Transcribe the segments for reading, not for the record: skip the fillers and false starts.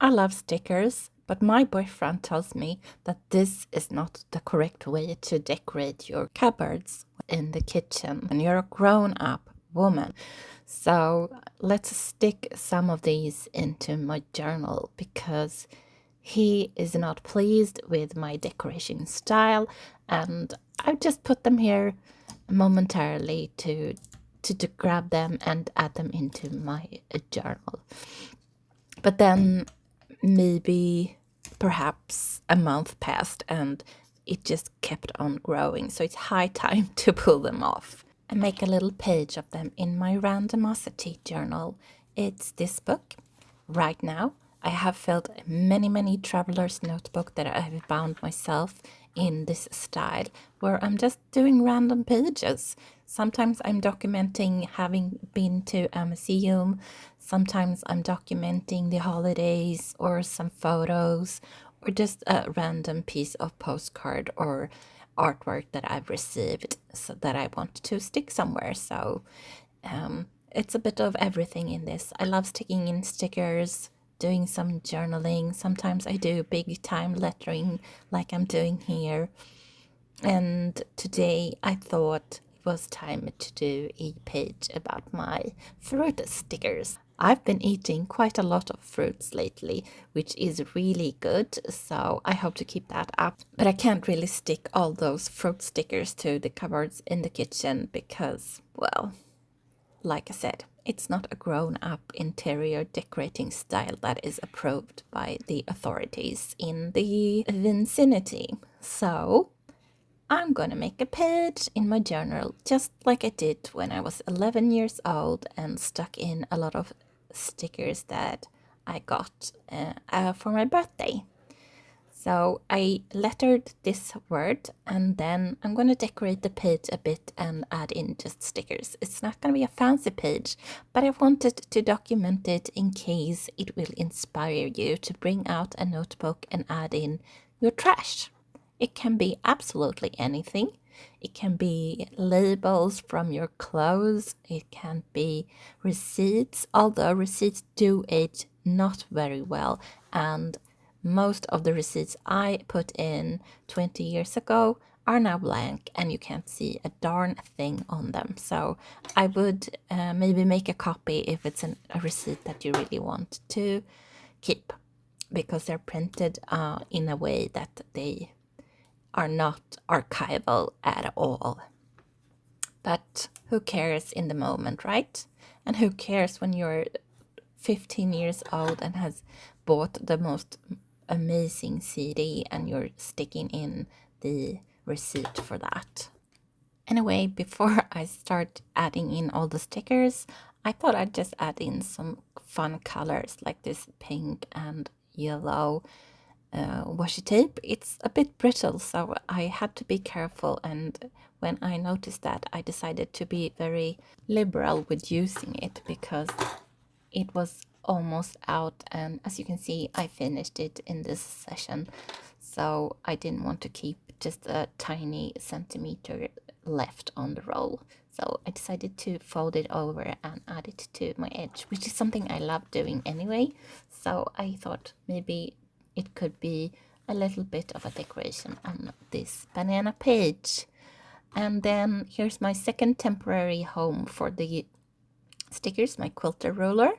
I love stickers, but my boyfriend tells me that this is not the correct way to decorate your cupboards in the kitchen when you're a grown-up woman. So let's stick some of these into my journal because he is not pleased with my decoration style, and I just put them here momentarily to grab them and add them into my journal. But then maybe perhaps a month passed and it just kept on growing. So it's high time to pull them off. I make a little page of them in my randomosity journal. It's this book. Right now, I have filled many traveler's notebook that I have bound myself in this style, where I'm just doing random pages. Sometimes I'm documenting having been to a museum. Sometimes I'm documenting the holidays or some photos or just a random piece of postcard or artwork that I've received so that I want to stick somewhere. So it's a bit of everything in this. I love sticking in stickers, doing some journaling. Sometimes I do big time lettering like I'm doing here. And today I thought it was time to do a page about my fruit stickers. I've been eating quite a lot of fruits lately, which is really good, so I hope to keep that up. But I can't really stick all those fruit stickers to the cupboards in the kitchen because, well, like I said, it's not a grown-up interior decorating style that is approved by the authorities in the vicinity. So I'm gonna make a page in my journal just like I did when I was 11 years old and stuck in a lot of stickers that I got for my birthday. So I lettered this word and then I'm going to decorate the page a bit and add in just stickers. It's not going to be a fancy page, but I wanted to document it in case it will inspire you to bring out a notebook and add in your trash. It can be absolutely anything. It can be labels from your clothes. It can be receipts, although receipts do age not very well. And most of the receipts I put in 20 years ago are now blank and you can't see a darn thing on them. So I would maybe make a copy if it's a receipt that you really want to keep, because they're printed in a way that they are not archival at all. But who cares in the moment, right? And who cares when you're 15 years old and has bought the most amazing CD and you're sticking in the receipt for that. Anyway, before I start adding in all the stickers, I thought I'd just add in some fun colors like this pink and yellow washi tape. It's a bit brittle, so I had to be careful, and when I noticed that, I decided to be very liberal with using it because it was almost out, and as you can see, I finished it in this session, so I didn't want to keep just a tiny centimeter left on the roll. So I decided to fold it over and add it to my edge, which is something I love doing anyway. So I thought maybe it could be a little bit of a decoration on this banana page. And then here's my second temporary home for the stickers, my quilter roller.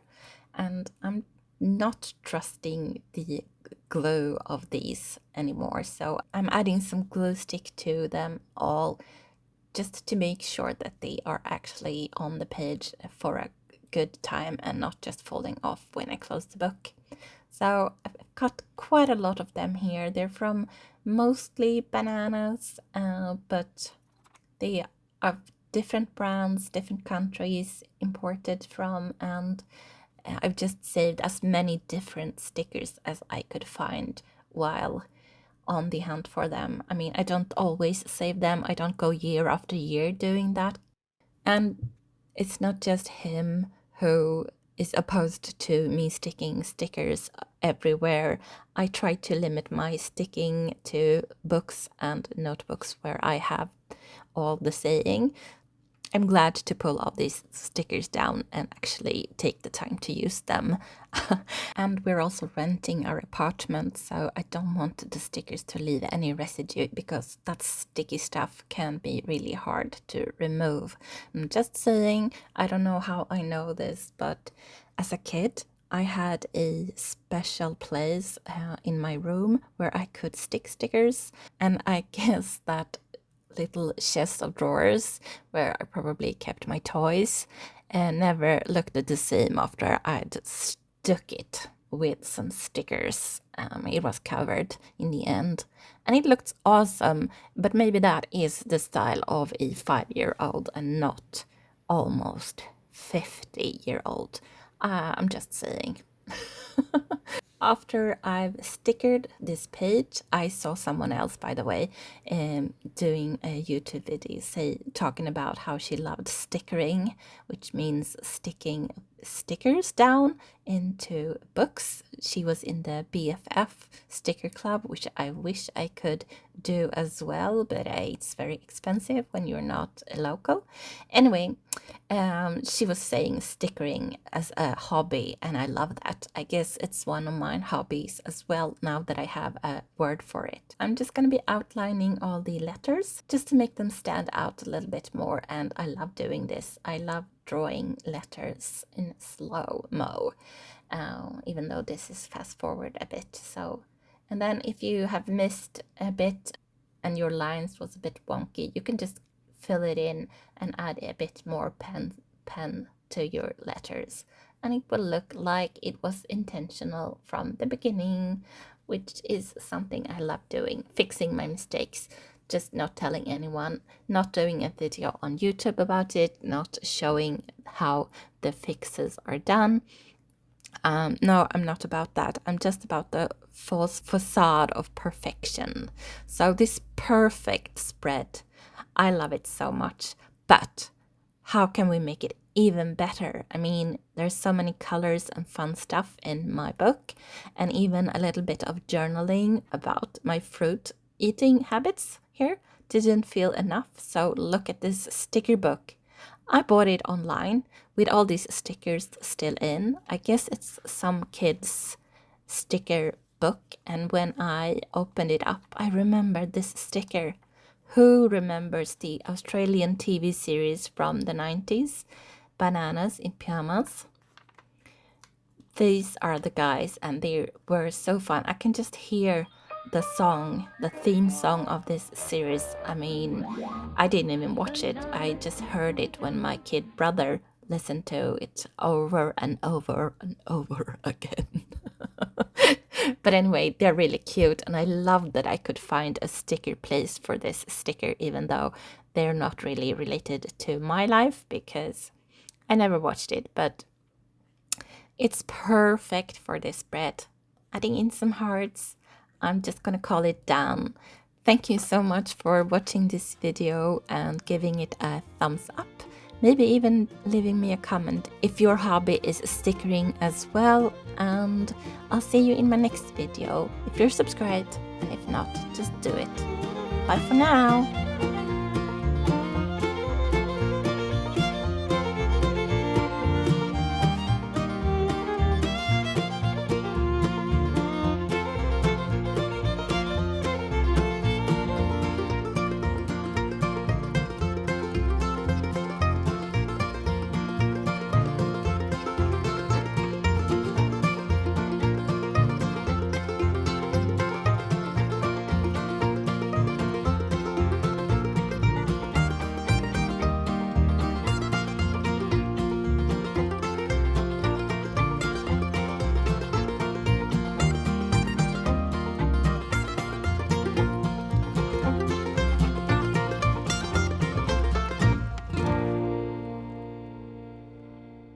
And I'm not trusting the glue of these anymore, so I'm adding some glue stick to them all just to make sure that they are actually on the page for a good time and not just falling off when I close the book. So I've got quite a lot of them here. They're from mostly bananas, but they are different brands, different countries imported from, and I've just saved as many different stickers as I could find while on the hunt for them. I mean, I don't always save them. I don't go year after year doing that. And it's not just him who is opposed to me sticking stickers everywhere. I try to limit my sticking to books and notebooks where I have all the saying. I'm glad to pull all these stickers down and actually take the time to use them. And we're also renting our apartment, so I don't want the stickers to leave any residue because that sticky stuff can be really hard to remove. I'm just saying, I don't know how I know this, but as a kid, I had a special place in my room where I could stick stickers, and I guess that little chest of drawers where I probably kept my toys and never looked the same after I'd stuck it with some stickers. It was covered in the end and it looked awesome, but maybe that is the style of a 5-year-old and not almost 50-year-old. I'm just saying. After I've stickered this page, I saw someone else, by the way, doing a YouTube video talking about how she loved stickering, which means sticking stickers down into books. She was in the BFF sticker club, which I wish I could do as well, but it's very expensive when you're not a local. Anyway, she was saying stickering as a hobby, and I love that. I guess it's one of my hobbies as well now that I have a word for it. I'm just going to be outlining all the letters just to make them stand out a little bit more, and I love doing this. I love drawing letters in slow-mo, even though this is fast forward a bit. So, and then if you have missed a bit and your lines was a bit wonky, you can just fill it in and add a bit more pen to your letters, and it will look like it was intentional from the beginning, which is something I love doing, fixing my mistakes, just not telling anyone, not doing a video on YouTube about it, not showing how the fixes are done. No, I'm not about that. I'm just about the false facade of perfection. So this perfect spread, I love it so much, but how can we make it even better? I mean, there's so many colors and fun stuff in my book, and even a little bit of journaling about my fruit eating habits here didn't feel enough. So look at this sticker book. I bought it online with all these stickers still in. I guess it's some kids' sticker book, and when I opened it up, I remembered this sticker. Who remembers the Australian TV series from the 90s, Bananas in Pyjamas? These are the guys, and they were so fun. I can just hear the song, the theme song of this series. I mean, I didn't even watch it. I just heard it when my kid brother listened to it over and over and over again. But anyway, they're really cute, and I love that I could find a sticker place for this sticker, even though they're not really related to my life because I never watched it, but it's perfect for this spread. Adding in some hearts, I'm just gonna call it done. Thank you so much for watching this video and giving it a thumbs up. Maybe even leaving me a comment if your hobby is stickering as well, and I'll see you in my next video if you're subscribed, and if not, just do it. Bye for now!